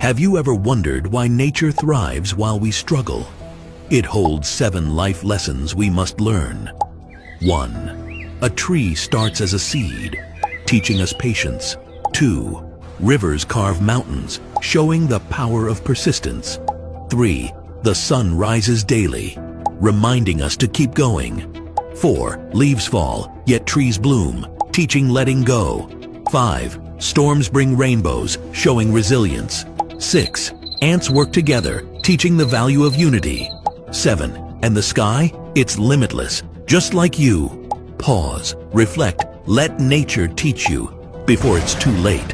Have you ever wondered why nature thrives while we struggle? It holds 7 life lessons we must learn. 1. A tree starts as a seed, teaching us patience. 2. Rivers carve mountains, showing the power of persistence. 3. The sun rises daily, reminding us to keep going. 4. Leaves fall, yet trees bloom, teaching letting go. 5. Storms bring rainbows, showing resilience. 6. Ants work together, teaching the value of unity. 7. And the sky? It's limitless, just like you. Pause, reflect, let nature teach you before it's too late.